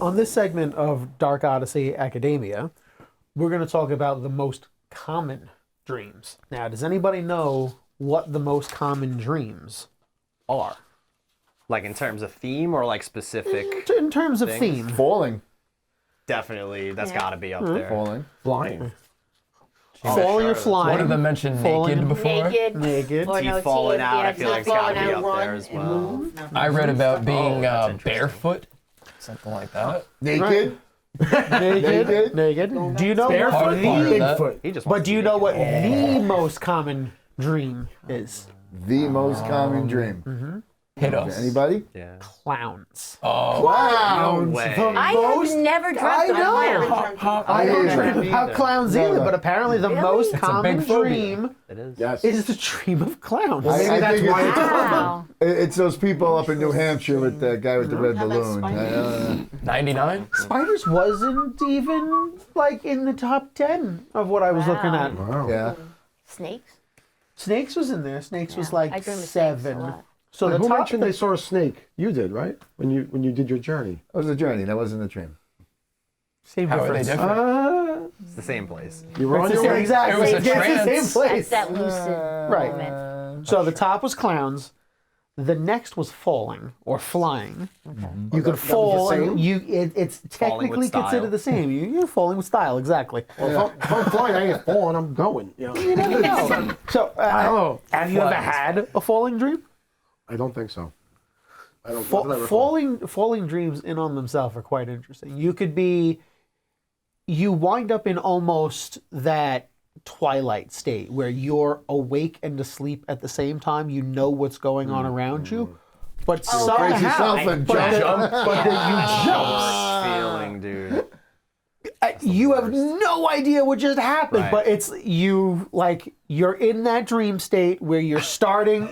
On this segment of Dark Odyssey Academia, we're going to talk about the most common dreams. Now, does anybody know what the most common dreams are? Like in terms of theme or like specific? In terms of Things? theme. Falling. Definitely, that's got to be up there. Falling. Flying. Falling or One flying. of them mentioned Falling. naked before. Naked. Or Teeth no falling teeth, out, yeah, I feel like teeth it's gotta falling be out, up there run as and well. move. I read about being that's interesting. barefoot, something like that. Naked. Naked. Naked. Do you know what Barefoot. the, Bigfoot. He just but wants do to you be know naked. what the most common dream is? The most common dream. Hit us. Anybody? Yeah. Clowns. Oh, Wow. No way. I have never dreamt of a clown. I don't either. dream about clowns either, but apparently the most a common big phobia. dream It is. yes. is the dream of clowns. I think it's, Wow. it's those people up in New Hampshire with the guy with the red balloon. 99? Spiders wasn't even like in the top 10 of what I was looking at. Wow. Yeah. Snakes? Snakes was in there. Snakes was I like dream of snakes a 7. lot. So the Who top mentioned they saw a snake? You did, right? When you did your journey. That was a journey. That wasn't a dream. same How are they difference. different? It's the same place. You were on It's the your same, way. exactly. It was a It's the trance. same place. That's that lucid Right. moment. So the top was clowns. The next was falling or flying. You could fall, same? and it's Falling technically with style. considered the same. You're falling with style, exactly. Well, if I'm flying, I ain't falling. I'm going. You know? You never know. So, Oh, have you ever flies. had a falling dream? I don't think so. I don't. not that I recall. Falling dreams in on themselves are quite interesting. You wind up in almost that twilight state where you're awake and asleep at the same time. You know what's going on around you, but Brace somehow, yourself and but jump. then you jump. Worst feeling, dude. You have no idea what just happened, Right. but it's you like you're in that dream state where you're starting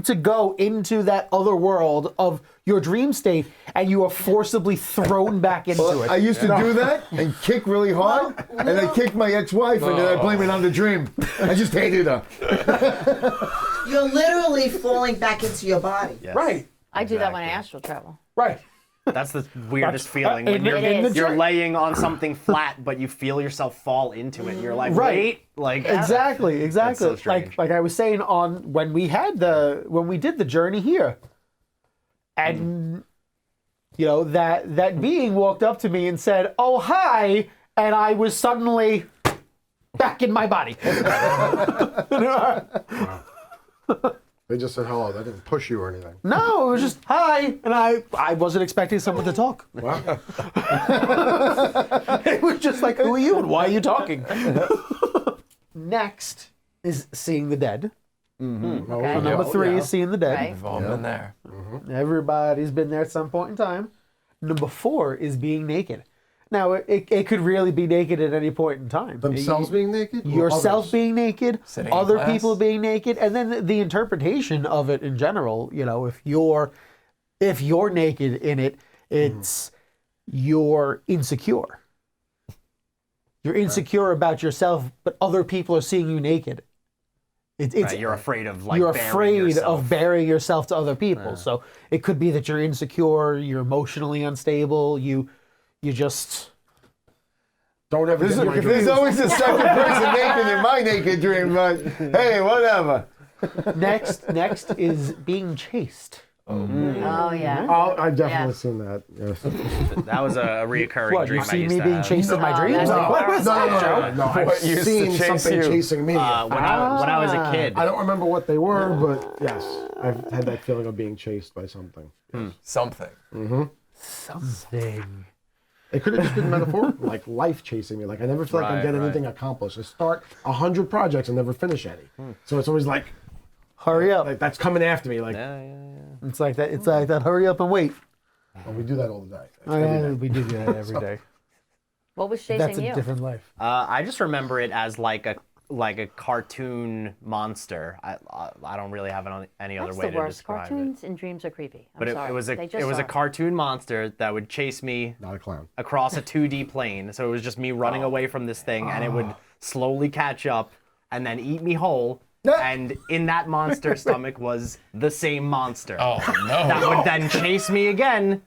to go into that other world of your dream state, and you are forcibly thrown back into Well, it. I used to do that and kick really hard, and I kicked my ex-wife, and then I blame it on the dream. I just hated her. You're literally falling back into your body. Yes. Right, I do that when I Exactly. astral travel. right. That's the weirdest feeling when in you're, the- in the you're dream. laying on something flat, but you feel yourself fall into it, and you're like, Right. wait, like Exactly. so strange. Like I was saying on when we did the journey here, and you know that being walked up to me and said, "Oh hi," and I was suddenly back in my body. They just said hello. They didn't push you or anything. No, it was just hi, and I wasn't expecting someone to talk. Wow. It was just like, who are you and why are you talking? Next is Seeing the Dead. Okay. Number 3 is Seeing the Dead. Right. We've all been there. Everybody's been there at some point in time. Number 4 is being naked. Now, it could really be naked at any point in time. Themselves being naked? Or Yourself others? being naked, Sitting in other class. people being naked, and then the interpretation of it in general. You know, if you're naked in it, it's you're insecure. You're insecure about yourself, but other people are seeing you naked. It's right, you're afraid of like you're bearing afraid yourself. of bearing yourself to other people. So it could be that you're insecure, you're emotionally unstable, you just Don't ever get in my There's dreams. always a second person naked in my naked dream, but hey, whatever. next is being chased. Oh, yeah. Oh, I've definitely Yeah. seen that. Yes. That was a reoccurring What, dream you've I seen used me to being have. chased in my No, dreams? that's Like, not what was that? No, I've What used to seen chase something you? chasing me. When I was a kid. I don't remember what they were, but yes, I've had that feeling of being chased by something. Something. Something. It could have just been metaphorical, like life chasing me. Like I never feel like I'm Right, getting right. anything accomplished. I start 100 projects and never finish any. So it's always like Hurry up. that's coming after me. Like Yeah, yeah, yeah. It's like that. It's like that. Hurry up and wait. well, we do that all the day. We do that every day. What was chasing That's a you? different life. I just remember it as like a cartoon monster. I don't really have any other That's way the to worst. describe Cartoons and dreams are creepy. I'm But sorry. it was They just a are. cartoon monster that would chase me Not a clown. across a 2D plane. So it was just me running away from this thing, and it would slowly catch up and then eat me whole. And in that monster's stomach was the same monster Oh, no. that would then chase me again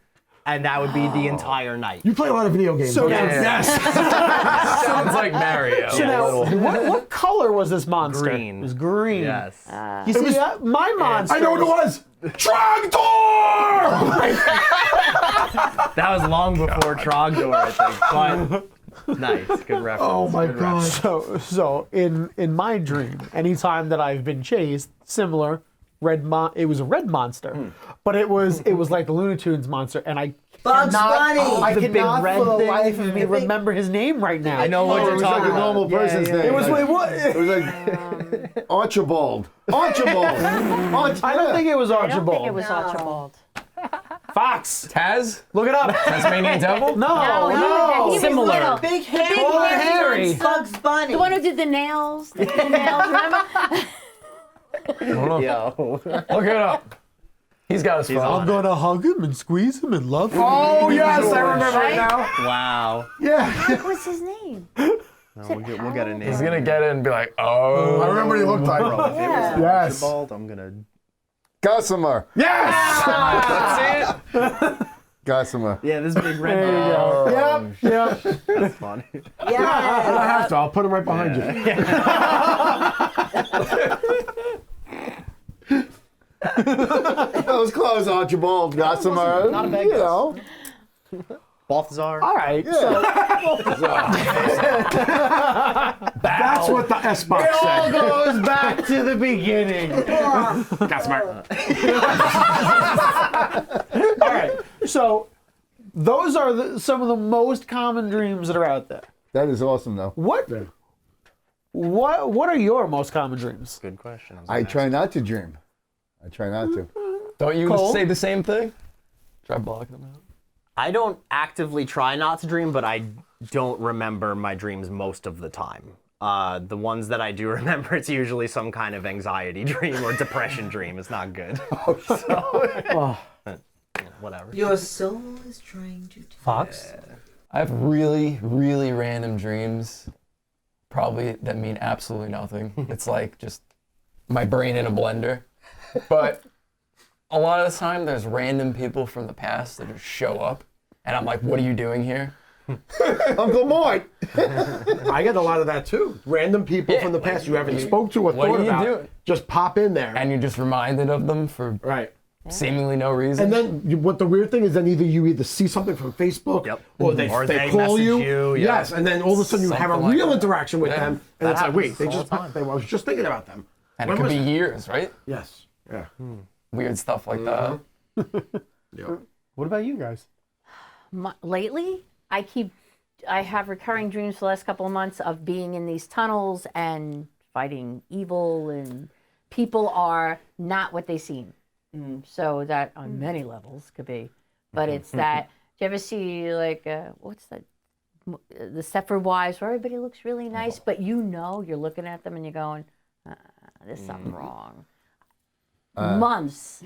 and that would be the entire night. You play a lot of video games. So don't you? now- Yes. Sounds like Mario. So now, what color was this monster? Green. It was green. Yes. You see, my monster. I know what it was. Trogdor! That was long before Trogdor, I think. But nice, good reference. Oh my good god. So in my dream, anytime that I've been chased, similar, it was a red monster, but it was like the Looney Tunes monster, and I Bugs Bunny. I The big cannot red for the thing. life of me remember his name right now. I know what Oh, it you're was like talking a normal about. person's name. It was like, it it was like Archibald. Archibald. I don't think it was I don't Archibald. think it was Archibald. Fox. Taz? Look it up. Tasmanian Devil? No, No, no. he was Similar. little. Big The big hair. Harry. Bugs Bunny. The one who did the nails. The nails, remember? Yo. Look it up. He's got his phone. on I'm gonna hug him and squeeze him and love him. Oh yes, I remember it now. Wow. Yeah. What was his name? No, we'll get a name. He's gonna get it and be like, oh. I remember what he looked like. Yeah. Yes. Archibald, I'm gonna. Gossamer. Yes. That's it. Gossamer. Yeah, this big red. There you go. Yep. That's funny. I don't have to. I'll put him right behind you. That was close, Archibald. Gossamer. Not a bad You guess. know. Balthazar. All right. That's what the S box It all said. goes back to the beginning. That's smart. All right. So those are some of the most common dreams that are out there. That is awesome, though. What are your most common dreams? Good question. I try not to dream. I try not to. Don't you Cole? say the same thing? Try blocking them out. I don't actively try not to dream, but I don't remember my dreams most of the time. The ones that I do remember, it's usually some kind of anxiety dream or depression dream. It's not good. Whatever. Your soul is trying to. Fox? I have really, really random dreams, probably that mean absolutely nothing. It's like just my brain in a blender. But a lot of the time, there's random people from the past that just show up, and I'm like, what are you doing here? Uncle Mort. I get a lot of that too. Random people from the past you haven't spoke to or what thought are you about doing? just pop in there. And you're just reminded of them for Right. seemingly no reason. And then what the weird thing is, then you either see something from Facebook, Yep. or they Or they call message you. you, yeah. Yes, and then all of a sudden you have a Something like real that. interaction with Yeah. them, and That it's like, wait, happens they all just the time. I was just thinking about them. And it When could was be it? years, right? Yes. Yeah. Weird stuff like that. What about you guys? Lately, I have recurring dreams for the last couple of months of being in these tunnels and fighting evil, and people are not what they seem. So that on many levels could be, but it's that. Do you ever see like what's that? The Stepford Wives, where everybody looks really nice, but you're looking at them and you're going, "There's something wrong." Months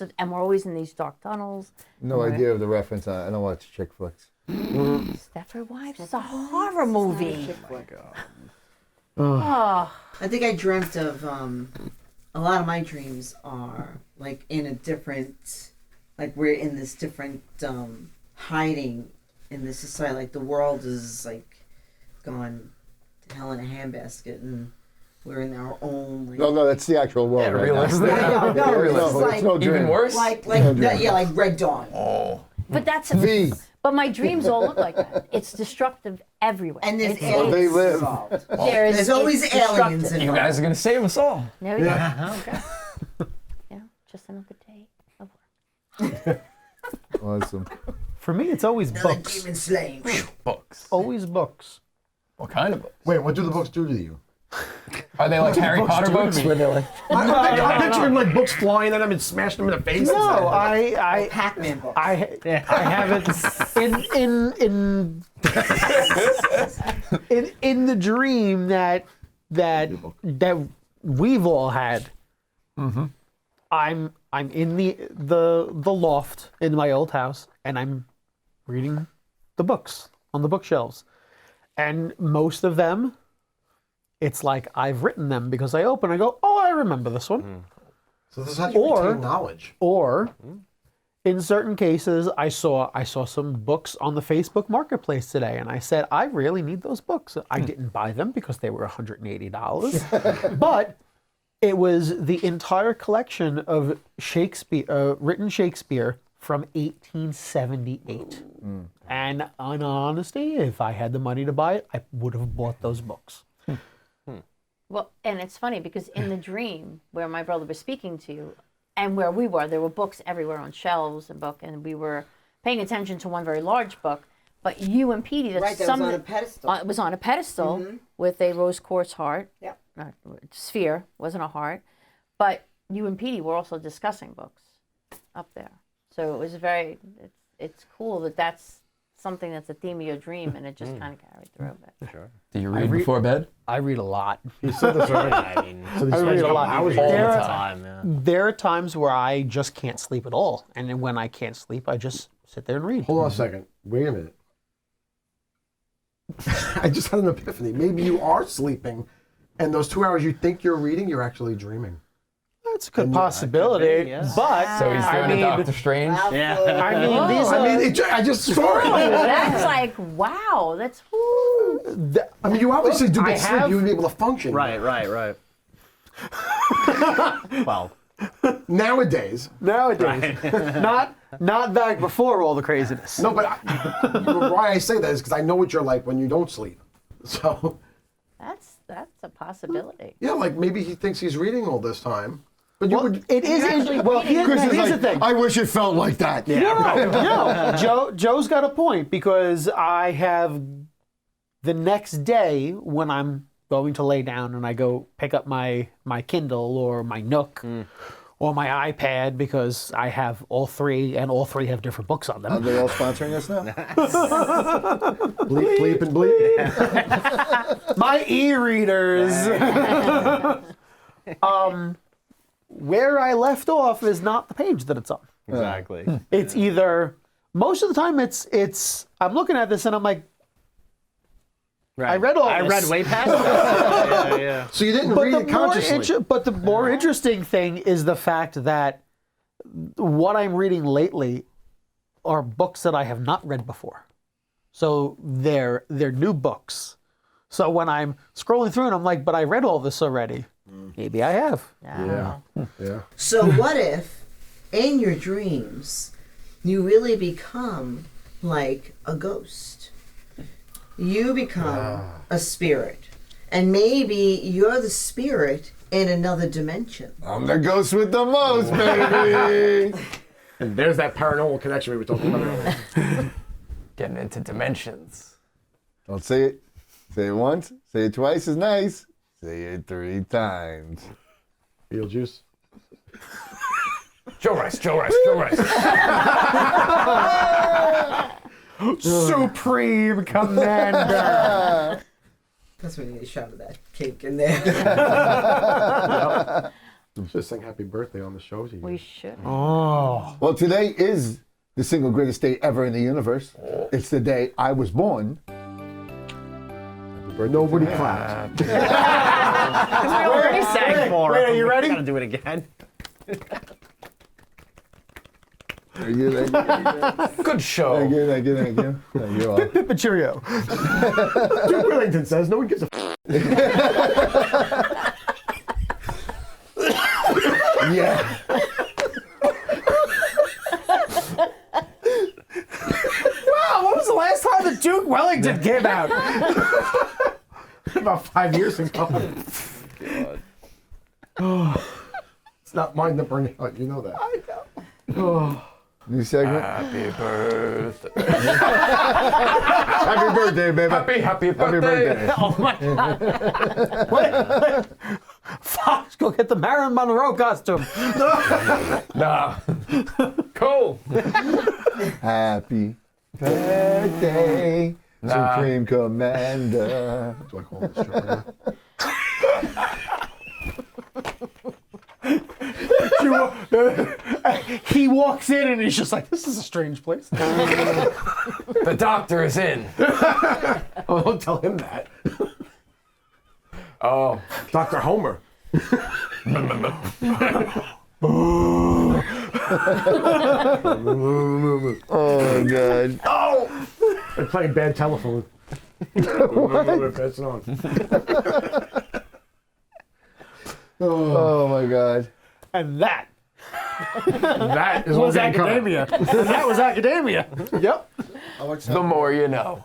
of, and we're always in these dark tunnels. No idea of the reference. I don't watch chick flicks. Stepford Wives is a horror movie. I think I dreamt of a lot of my dreams are like in a different, like we're in this different hiding in this society. Like the world is like gone to hell in a handbasket, and we're in our own like. No, that's the actual world. right now. realistic. No, No, it's it's like no dream. Even worse? like dream. yeah, like Red Dawn. Oh. But that's V. But my dreams all look like that. It's destructive everywhere. And there's It's- aliens They live. involved. There's always it's aliens destructive. You guys are going to save us all. No, yeah. Just another day of work. Awesome. For me, it's always Another books. demon slaying. Books. Always books. What kind of books? Wait, what do the books do to you? Are they like Harry Potter books where they're like, I'm picturing like books flying at them and smashing them in the face. No, I Pac-Man books. I have it in the dream that we've all had. I'm in the loft in my old house, and I'm reading the books on the bookshelves, and most of them, it's like I've written them because I open, I go, oh, I remember this one. So this is how you Or- retain knowledge. Or in certain cases, I saw some books on the Facebook Marketplace today, and I said, I really need those books. I didn't buy them because they were $180, but it was the entire collection of Shakespeare, written Shakespeare from 1878. And in honesty, if I had the money to buy it, I would have bought those books. Well, and it's funny because in the dream where my brother was speaking to you and where we were, there were books everywhere on shelves and we were paying attention to one very large book. But you and Petey, Right, that was on a pedestal. It was on a pedestal with a rose quartz heart. Yep. Sphere, wasn't a heart. But you and Petey were also discussing books up there. So it was it's cool that that's something that's a theme of your dream, and it just kind of carried through it. Sure. Do you read before bed? I read a lot. He said this already. I mean, So he I spends read a a couple lot. hours all reading. the There- time. Yeah. There are times where I just can't sleep at all. And then when I can't sleep, I just sit there and read. Hold on a second. Wait a minute. I just had an epiphany. Maybe you are sleeping, and those 2 hours you think you're reading, you're actually dreaming. That's a good And possibility. that could be, yeah. But So he's I doing mean, a Doctor Strange. Yeah. I mean, these I are, mean, I just saw it. That's like, wow, that's woo. I mean, you obviously do I get sleep. have- You would be able to function. Right. Well, Nowadays. nowadays, not back before all the craziness. No, but why I say that is because I know what you're like when you don't sleep. So, That's a possibility. yeah, like maybe he thinks he's reading all this time. But you Well, would. it is. Well, here's Chris is the like, thing. I wish it felt like that. No, Joe's got a point because I have the next day when I'm going to lay down and I go pick up my Kindle or my Nook or my iPad because I have all three and all three have different books on Are them. they all sponsoring us now? Bleep, bleep, and bleep. My e-readers. Where I left off is not the page that it's on. exactly. It's either most of the time it's I'm looking at this and I'm like, Right. I read all I this. read way past this. Yeah. So you didn't But read the, it more consciously. but the more interesting thing is the fact that what I'm reading lately are books that I have not read before. So they're new books. So when I'm scrolling through and I'm like, but I read all this already. Maybe I have. Yeah. Yeah. So what if in your dreams you really become like a ghost? You become a spirit. And maybe you're the spirit in another dimension. I'm the ghost with the most, baby. And there's that paranormal connection we were talking about earlier. Getting into dimensions. Don't say it. Say it once. Say it twice is nice. Say it 3 times. Beetlejuice. Joe Rice, Joe Rice, Joe Rice. Supreme Commander. That's when you need a shot of that cake in there. Just sing happy birthday on the show to you. We should. Well, today is the single greatest day ever in the universe. It's the day I was born. Where nobody clapped. We already sang for wait, it. are you ready? Gotta do it again. Thank you, thank you, Good show. thank you, thank you, thank you. Thank you all. Pippa Cheerio. Duke Wellington says no one gives a Yeah. Wow, what was the last time the Duke Wellington came out? about 5 years ago. It's not mine to burn out. You know that. I know. New segment. Happy birthday. Happy birthday, baby. Happy birthday. Oh my God. Fox, go get the Marilyn Monroe costume. Nah. Cool. Happy birthday, Nah. Supreme Commander. Do I call this show now? He walks in and he's just like, this is a strange place. The doctor is in. Oh, don't tell him that. Oh. Dr. Homer. Oh god. I'm playing bad telephone. Pass it on. Oh my god. And that That is was all getting cut. academia. And that was academia. Yep. How much The more you know.